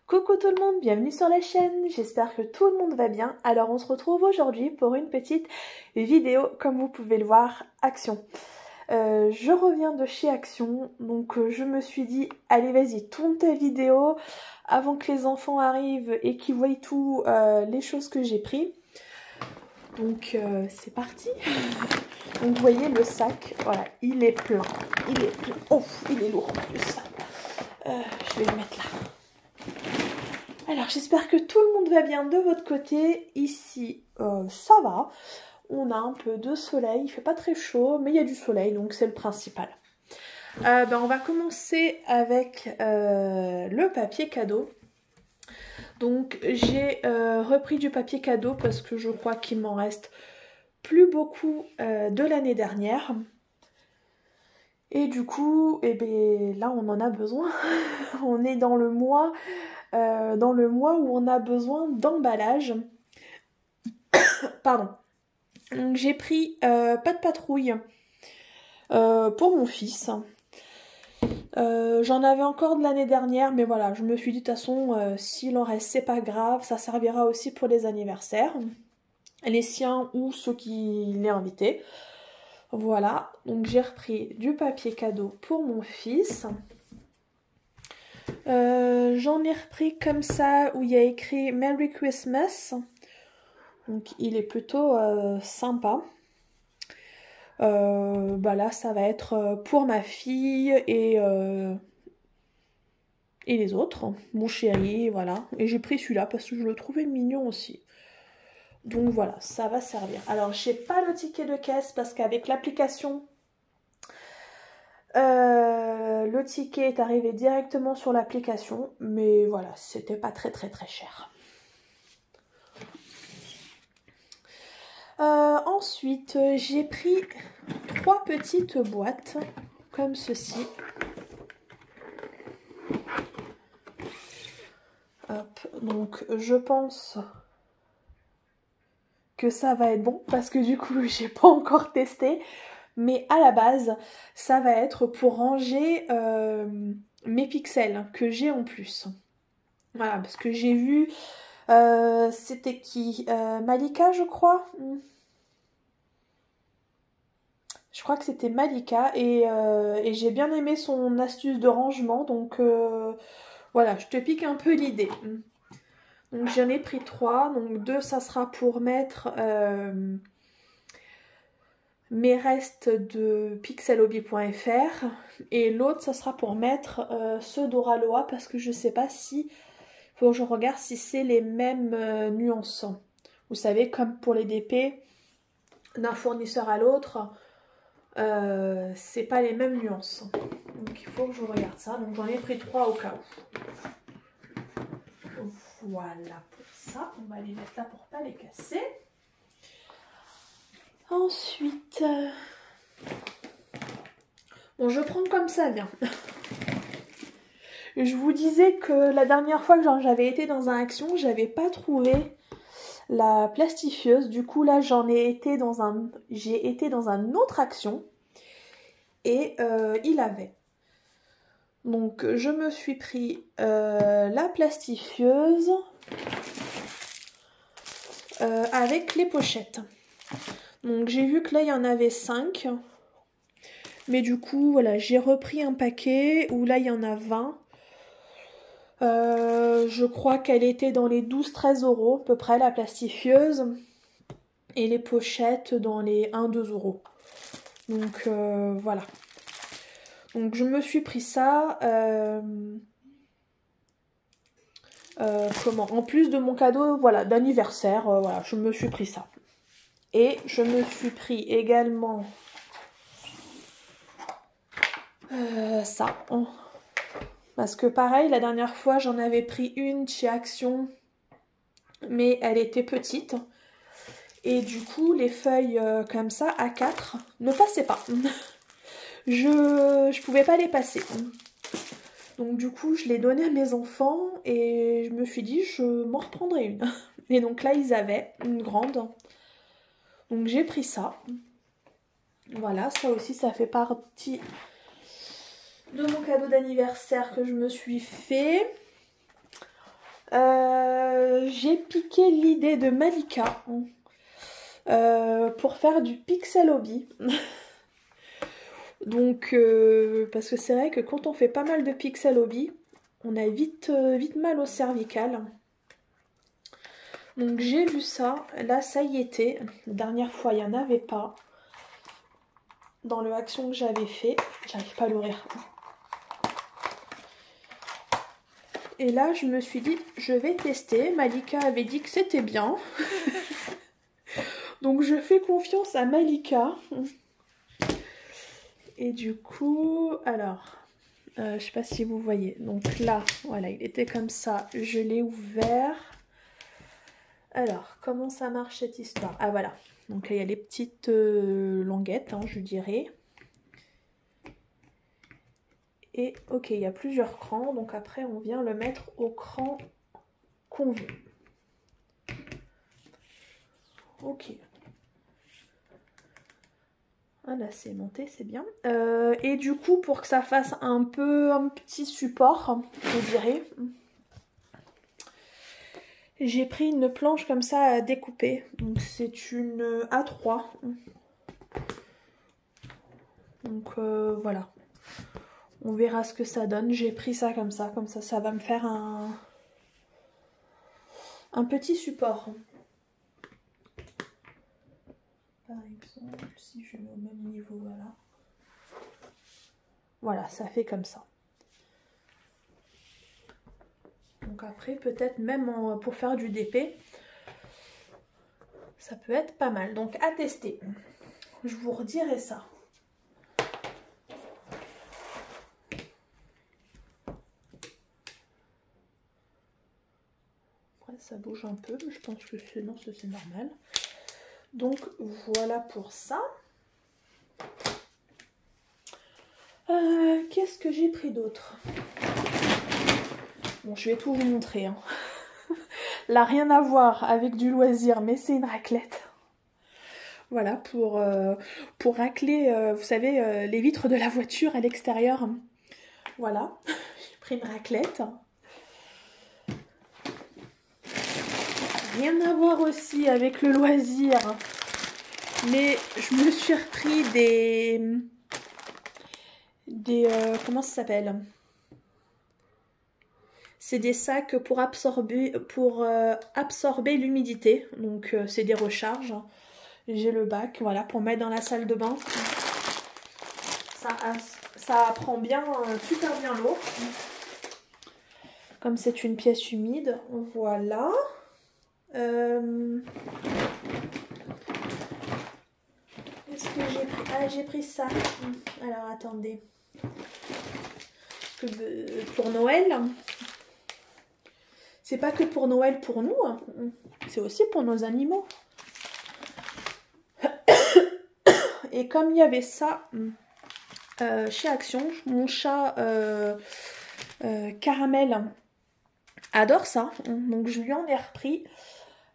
Coucou tout le monde, bienvenue sur la chaîne, j'espère que tout le monde va bien. Alors on se retrouve aujourd'hui pour une petite vidéo, comme vous pouvez le voir, Action. Je reviens de chez Action, donc je me suis dit, allez vas-y, tourne ta vidéo avant que les enfants arrivent et qu'ils voient tout les choses que j'ai pris. Donc c'est parti. Donc vous voyez le sac, voilà, il est plein, oh, il est lourd en plus. Je vais le mettre là. Alors j'espère que tout le monde va bien de votre côté. Ici ça va, on a un peu de soleil, il fait pas très chaud mais il y a du soleil donc c'est le principal. On va commencer avec le papier cadeau. Donc j'ai repris du papier cadeau parce que je crois qu'il m'en reste plus beaucoup de l'année dernière. Et du coup, là on en a besoin. On est dans le mois où on a besoin d'emballage. Pardon. Donc j'ai pris pas de patrouille pour mon fils. J'en avais encore de l'année dernière, mais voilà, je me suis dit de toute façon, s'il en reste, c'est pas grave, ça servira aussi pour les anniversaires, les siens ou ceux qui les invités. Voilà, donc j'ai repris du papier cadeau pour mon fils. J'en ai repris comme ça où il y a écrit Merry Christmas. Donc il est plutôt sympa. Là ça va être pour ma fille et les autres, mon chéri, voilà. Et j'ai pris celui-là parce que je le trouvais mignon aussi. Donc voilà, ça va servir. Alors j'ai pas le ticket de caisse parce qu'avec l'application, le ticket est arrivé directement sur l'application. Mais voilà, c'était pas très cher. Ensuite, j'ai pris 3 petites boîtes comme ceci. Hop, donc je pense que ça va être bon parce que du coup j'ai pas encore testé, mais à la base ça va être pour ranger mes pixels que j'ai en plus. Voilà, parce que j'ai vu c'était qui, Malika je crois. Je crois que c'était Malika et j'ai bien aimé son astuce de rangement, donc voilà, je te pique un peu l'idée. Donc j'en ai pris 3, donc 2 ça sera pour mettre mes restes de pixelhobby.fr et l'autre ça sera pour mettre ceux d'Oraloa parce que je sais pas si, faut que je regarde si c'est les mêmes nuances. Vous savez, comme pour les DP d'un fournisseur à l'autre, c'est pas les mêmes nuances. Donc il faut que je regarde ça. Donc j'en ai pris 3 au cas où. Voilà pour ça. On va les mettre là pour pas les casser. Ensuite, bon, je prends comme ça bien. Je vous disais que la dernière fois que j'avais été dans un Action, j'avais pas trouvé la plastifieuse. Du coup là j'ai été dans un autre Action et il avait. Donc je me suis pris la plastifieuse avec les pochettes. Donc j'ai vu que là il y en avait 5. Mais du coup voilà, j'ai repris un paquet où là il y en a 20. Je crois qu'elle était dans les 12-13 € à peu près la plastifieuse. Et les pochettes dans les 1-2 €. Donc voilà. Donc je me suis pris ça. En plus de mon cadeau, voilà, d'anniversaire, voilà, je me suis pris ça. Et je me suis pris également ça. Parce que pareil, la dernière fois, j'en avais pris une chez Action, mais elle était petite. Et du coup, les feuilles comme ça, A4, ne passaient pas. Je pouvais pas les passer. Donc du coup, je l'ai donné à mes enfants et je me suis dit, je m'en reprendrai une. Et donc là, ils avaient une grande. Donc j'ai pris ça. Voilà, ça aussi, ça fait partie de mon cadeau d'anniversaire que je me suis fait. J'ai piqué l'idée de Malika pour faire du pixel hobby. Donc, parce que c'est vrai que quand on fait pas mal de pixel hobby, on a vite mal au cervical. Donc j'ai vu ça, là ça y était. La dernière fois il n'y en avait pas. Dans le action que j'avais fait, j'arrive pas à l'ouvrir. Et là je me suis dit, je vais tester. Malika avait dit que c'était bien. Donc je fais confiance à Malika. Et du coup, alors, je sais pas si vous voyez. Donc là, voilà, il était comme ça. Je l'ai ouvert. Alors, comment ça marche cette histoire? Ah voilà, donc là il y a les petites languettes, hein, je dirais. Et ok, il y a plusieurs crans, donc après on vient le mettre au cran qu'on veut. Ok. Ah là c'est monté, c'est bien. Et du coup, pour que ça fasse un petit support, je dirais, j'ai pris une planche comme ça à découper. Donc c'est une A3. Donc voilà. On verra ce que ça donne. J'ai pris ça, comme ça ça va me faire un petit support. Par exemple, si je mets au même niveau, voilà. Voilà, ça fait comme ça. Donc après, peut-être même pour faire du DP, ça peut être pas mal. Donc à tester. Je vous redirai ça. Après, ça bouge un peu, mais je pense que sinon c'est normal. Donc voilà pour ça. Qu'est-ce que j'ai pris d'autre? Bon, je vais tout vous montrer. Hein. Là, rien à voir avec du loisir, mais c'est une raclette. Voilà, pour racler, vous savez, les vitres de la voiture à l'extérieur. Voilà, j'ai pris une raclette. Rien à voir aussi avec le loisir. Mais je me suis repris comment ça s'appelle? C'est des sacs pour absorber l'humidité. Donc c'est des recharges. J'ai le bac, voilà, pour mettre dans la salle de bain. Ça prend bien, super bien l'eau. Comme c'est une pièce humide, voilà. Qu'est-ce que j'ai pris? Ah, j'ai pris ça. Alors, attendez. Pour Noël, c'est pas que pour Noël pour nous, hein. C'est aussi pour nos animaux. Et comme il y avait ça chez Action, mon chat Caramel adore ça, donc je lui en ai repris.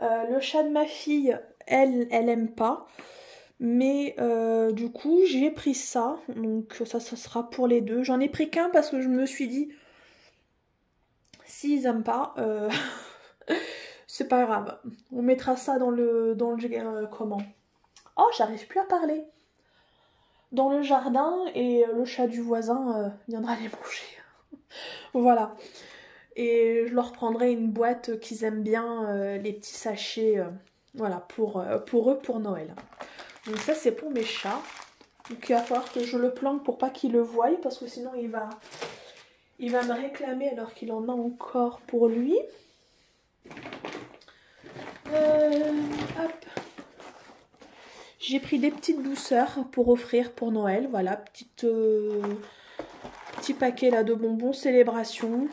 Le chat de ma fille, elle aime pas. Mais du coup, j'ai pris ça. Donc ça sera pour les deux. J'en ai pris qu'un parce que je me suis dit, s'ils aiment pas, c'est pas grave. On mettra ça dans le comment? Oh, j'arrive plus à parler. Dans le jardin et le chat du voisin viendra les manger. Voilà. Et je leur prendrai une boîte qu'ils aiment bien, les petits sachets, voilà, pour eux, pour Noël. Donc ça c'est pour mes chats. Donc il va falloir que je le planque pour pas qu'il le voie, parce que sinon il va me réclamer alors qu'il en a encore pour lui. Hop. J'ai pris des petites douceurs pour offrir pour Noël. Voilà, petit paquet là de bonbons célébration.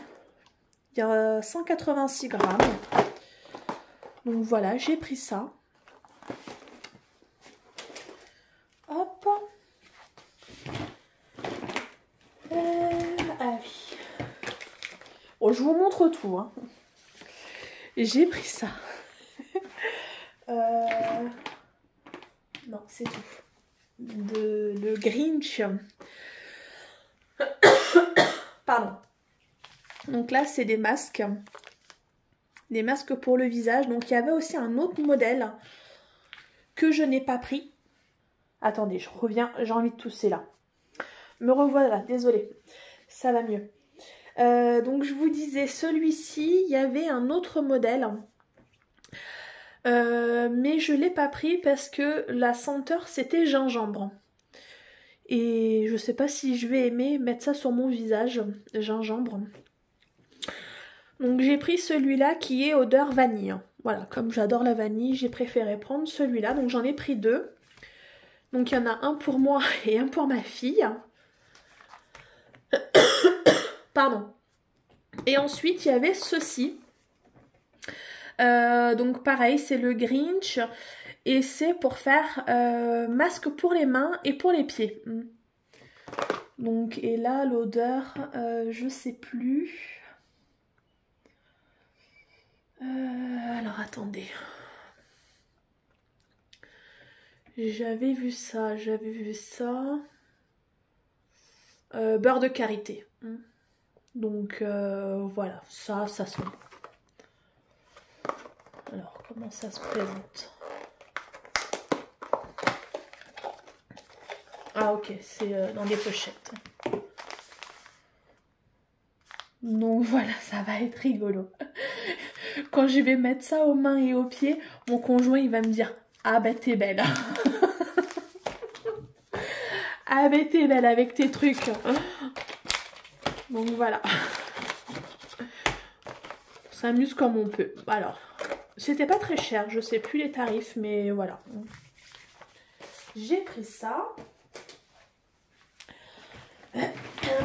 Il y a 186 grammes. Donc voilà, j'ai pris ça. Hop. Ah oui. Bon, je vous montre tout. Hein. J'ai pris ça. Non, c'est tout. Le Grinch. Pardon. Donc là, c'est des masques. des masques pour le visage. Donc il y avait aussi un autre modèle que je n'ai pas pris. Attendez, je reviens, j'ai envie de tousser là. Me revoilà, désolée, ça va mieux. Donc je vous disais, celui-ci, il y avait un autre modèle. Mais je ne l'ai pas pris parce que la senteur c'était gingembre. Et je sais pas si je vais aimer mettre ça sur mon visage, gingembre. Donc j'ai pris celui-là qui est odeur vanille. Voilà, comme j'adore la vanille, j'ai préféré prendre celui-là. Donc j'en ai pris deux. Donc il y en a un pour moi et un pour ma fille. Pardon. Et ensuite il y avait ceci. Donc pareil, c'est le Grinch. Et c'est pour faire masque pour les mains et pour les pieds. Donc, et là, l'odeur, je sais plus. Alors, attendez. J'avais vu ça. Beurre de karité. Donc, voilà, ça sent. Alors, comment ça se présente ? Ah ok, c'est dans des pochettes. Donc voilà, ça va être rigolo. Quand je vais mettre ça aux mains et aux pieds, mon conjoint il va me dire « Ah ben t'es belle !» Ah ben t'es belle avec tes trucs. Donc voilà. On s'amuse comme on peut. Alors, c'était pas très cher, je sais plus les tarifs, mais voilà. J'ai pris ça.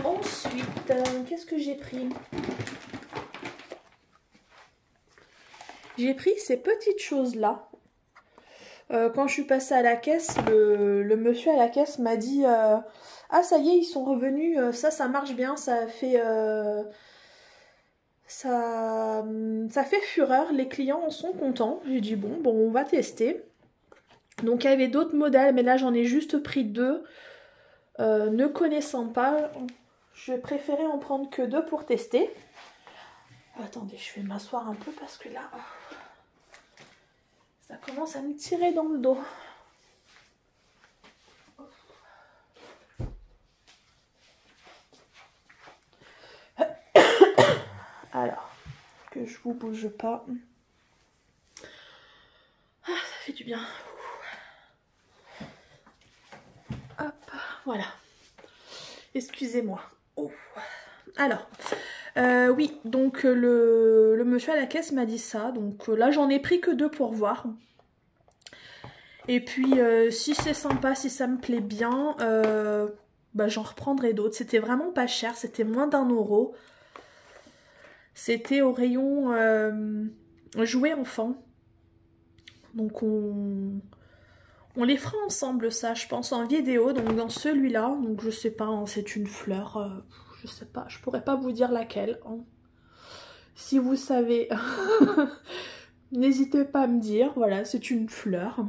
Ensuite, qu'est-ce que j'ai pris? J'ai pris ces petites choses-là. Quand je suis passée à la caisse, le monsieur à la caisse m'a dit ah ça y est, ils sont revenus, ça marche bien, ça fait ça fait fureur, les clients en sont contents. J'ai dit bon, on va tester. Donc il y avait d'autres modèles, mais là j'en ai juste pris deux. Ne connaissant pas, je préférais en prendre que deux pour tester. Attendez, je vais m'asseoir un peu parce que là, ça commence à me tirer dans le dos. Alors, que je vous bouge pas. Ah, ça fait du bien. Hop, voilà. Excusez-moi. Oh. Alors, oui, donc le monsieur à la caisse m'a dit ça. Donc là, j'en ai pris que deux pour voir. Et puis, si c'est sympa, si ça me plaît bien, bah, j'en reprendrai d'autres. C'était vraiment pas cher, c'était moins d'1 €. C'était au rayon jouets enfants. Donc on les fera ensemble ça, je pense, en vidéo. Donc dans celui-là, donc je sais pas, hein, c'est une fleur, je sais pas, je pourrais pas vous dire laquelle. Hein. Si vous savez, n'hésitez pas à me dire. Voilà, c'est une fleur.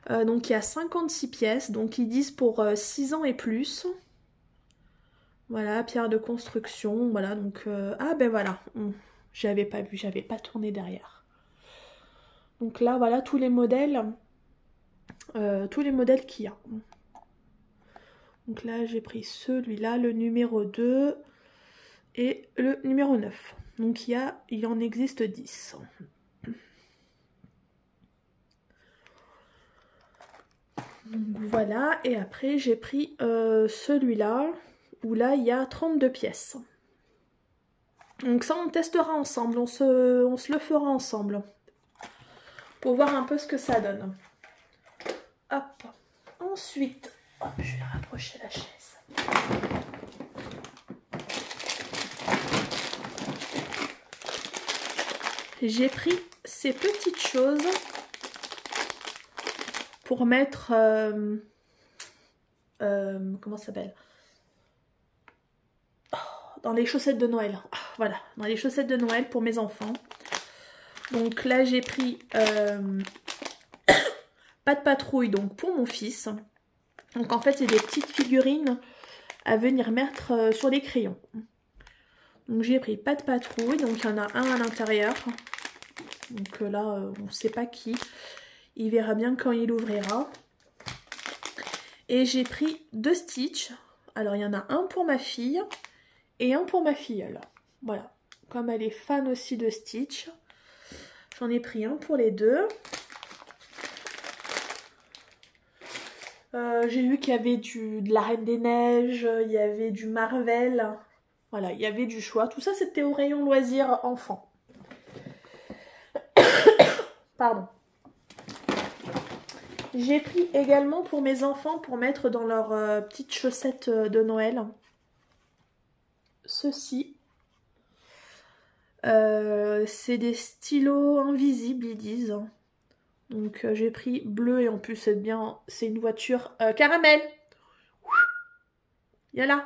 Donc il y a 56 pièces, donc ils disent pour 6 ans et plus. Voilà, pierre de construction, voilà, donc... ah ben voilà, j'avais pas vu, j'avais pas tourné derrière. Donc là, voilà, tous les modèles qu'il y a. Donc là, j'ai pris celui-là, le numéro 2 et le numéro 9. Donc il en existe 10. Donc voilà, et après j'ai pris celui-là, où là il y a 32 pièces. Donc ça on testera ensemble, on se le fera ensemble. Pour voir un peu ce que ça donne. Hop. Ensuite, hop, je vais rapprocher la chaise. J'ai pris ces petites choses pour mettre comment ça s'appelle, dans les chaussettes de Noël. Voilà, dans les chaussettes de Noël pour mes enfants. Donc là j'ai pris pas de patrouille, donc pour mon fils. Donc en fait c'est des petites figurines à venir mettre sur les crayons. Donc j'ai pris pas de patrouille, donc il y en a un à l'intérieur. Donc là, on ne sait pas qui. Il verra bien quand il ouvrira. Et j'ai pris 2 Stitch. Alors il y en a un pour ma fille et un pour ma filleule. Voilà. Comme elle est fan aussi de Stitch, j'en ai pris un pour les deux. J'ai vu qu'il y avait de la Reine des Neiges, il y avait du Marvel. Voilà, il y avait du choix. Tout ça, c'était au rayon loisirs enfants. Pardon. J'ai pris également pour mes enfants, pour mettre dans leurs petites chaussettes de Noël, ceci. C'est des stylos invisibles, ils disent. Donc j'ai pris bleu et en plus c'est bien, c'est une voiture caramel. Yala.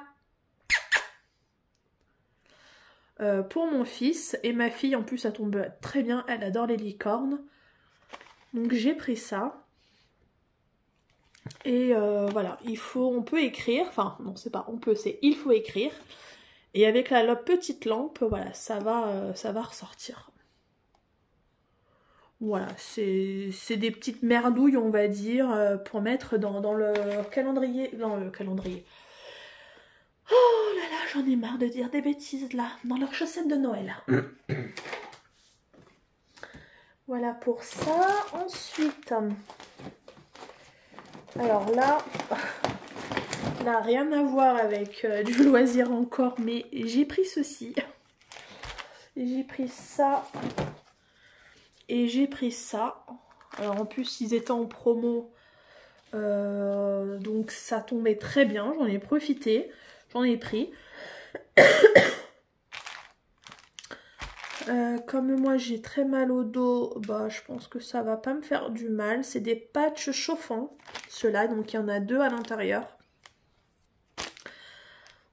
Pour mon fils et ma fille, en plus ça tombe très bien, elle adore les licornes. Donc j'ai pris ça. Et voilà, on peut écrire, enfin non c'est pas on peut, c'est il faut écrire. Et avec la petite lampe, voilà, ça va ressortir. Voilà, c'est des petites merdouilles, on va dire, pour mettre dans le calendrier. Dans le calendrier. Oh là là, j'en ai marre de dire des bêtises là, dans leurs chaussettes de Noël. Voilà pour ça. Ensuite, alors là, rien à voir avec du loisir encore, mais j'ai pris ceci. J'ai pris ça. Et j'ai pris ça. Alors en plus, ils étaient en promo. Donc ça tombait très bien. J'en ai profité. J'en ai pris. Comme moi j'ai très mal au dos, bah je pense que ça va pas me faire du mal. C'est des patchs chauffants, ceux-là, donc il y en a 2 à l'intérieur.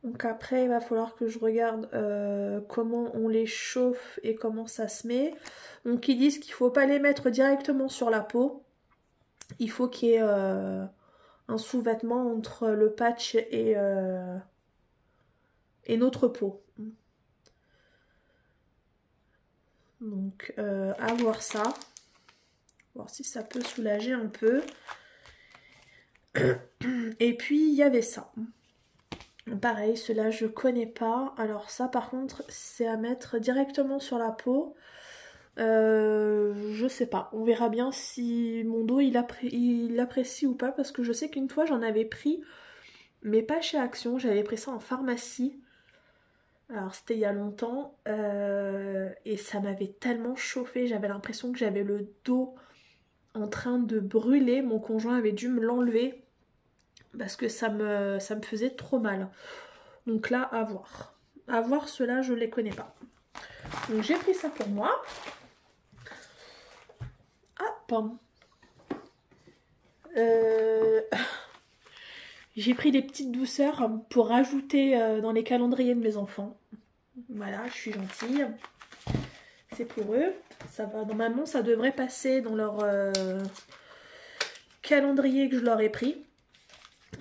Donc après il va falloir que je regarde comment on les chauffe et comment ça se met. Donc ils disent qu'il ne faut pas les mettre directement sur la peau. Il faut qu'il y ait un sous-vêtement entre le patch et notre peau. Donc à voir ça, voir si ça peut soulager un peu. Et puis il y avait ça. Pareil, ceux-là je connais pas. Alors ça par contre c'est à mettre directement sur la peau. Je sais pas, on verra bien si mon dos il apprécie ou pas, parce que je sais qu'une fois j'en avais pris, mais pas chez Action, j'avais pris ça en pharmacie. Alors c'était il y a longtemps et ça m'avait tellement chauffé, j'avais l'impression que j'avais le dos en train de brûler. Mon conjoint avait dû me l'enlever parce que ça me faisait trop mal. Donc là, à voir. À voir, ceux-là, je les connais pas. Donc j'ai pris ça pour moi. Hop. J'ai pris des petites douceurs pour rajouter dans les calendriers de mes enfants. Voilà, je suis gentille. C'est pour eux. Ça va, normalement, ça devrait passer dans leur calendrier que je leur ai pris.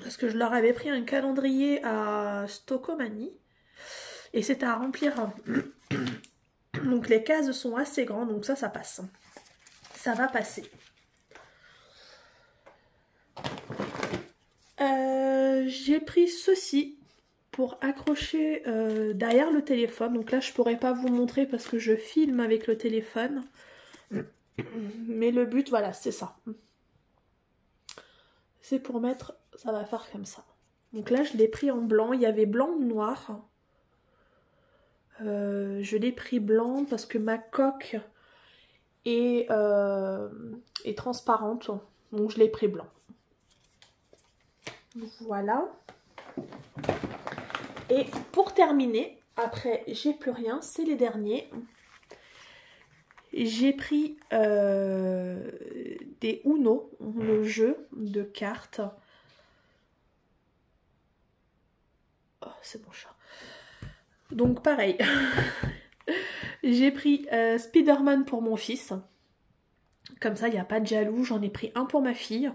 Parce que je leur avais pris un calendrier à Stockomanie. Et c'est à remplir. Donc les cases sont assez grandes, donc ça passe. Ça va passer. J'ai pris ceci pour accrocher derrière le téléphone. Donc là je pourrais pas vous montrer parce que je filme avec le téléphone. Mais le but, voilà, c'est ça. C'est pour mettre, ça va faire comme ça. Donc là je l'ai pris en blanc, il y avait blanc ou noir. Je l'ai pris blanc parce que ma coque est transparente. Donc je l'ai pris blanc. Voilà. Et pour terminer, après j'ai plus rien, c'est les derniers. J'ai pris des Uno, le jeu de cartes. Oh, c'est mon chat. Donc pareil, j'ai pris Spider-Man pour mon fils. Comme ça, il n'y a pas de jaloux. J'en ai pris un pour ma fille.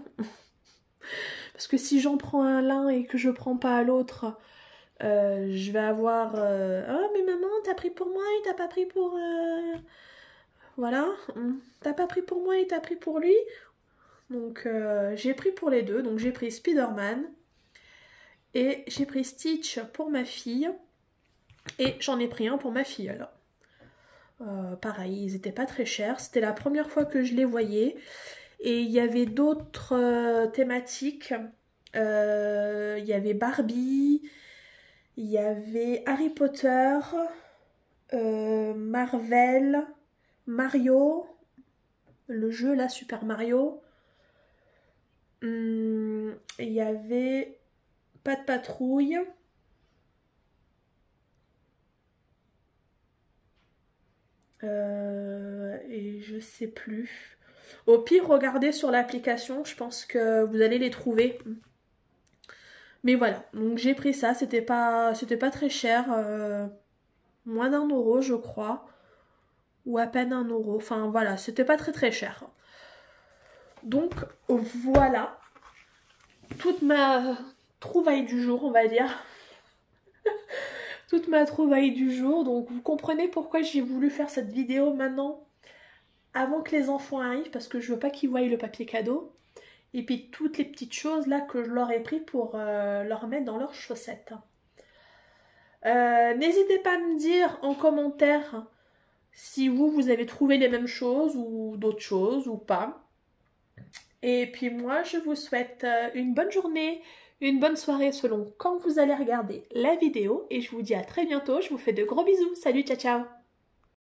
Parce que si j'en prends un l'un et que je prends pas à l'autre, je vais avoir oh mais maman t'as pris pour moi et t'as pas pris pour voilà, t'as pas pris pour moi et t'as pris pour lui. Donc j'ai pris pour les deux, donc j'ai pris Spider-Man et j'ai pris Stitch pour ma fille et j'en ai pris un pour ma filleule. Pareil, ils étaient pas très chers, c'était la première fois que je les voyais et il y avait d'autres thématiques. Il y avait Barbie, il y avait Harry Potter, Marvel, Mario, le jeu là, Super Mario. Il y avait Pas de patrouille. Et je sais plus. Au pire, regardez sur l'application, je pense que vous allez les trouver. Mais voilà, donc j'ai pris ça, c'était pas très cher, moins d'1 € je crois, ou à peine 1 €, enfin voilà, c'était pas très cher. Donc voilà, toute ma trouvaille du jour, on va dire. Toute ma trouvaille du jour, donc vous comprenez pourquoi j'ai voulu faire cette vidéo maintenant, avant que les enfants arrivent, parce que je veux pas qu'ils voient le papier cadeau. Et puis toutes les petites choses là que je leur ai pris pour leur mettre dans leurs chaussettes. N'hésitez pas à me dire en commentaire si vous avez trouvé les mêmes choses ou d'autres choses ou pas. Et puis moi je vous souhaite une bonne journée, une bonne soirée selon quand vous allez regarder la vidéo. Et je vous dis à très bientôt, je vous fais de gros bisous. Salut, ciao ciao.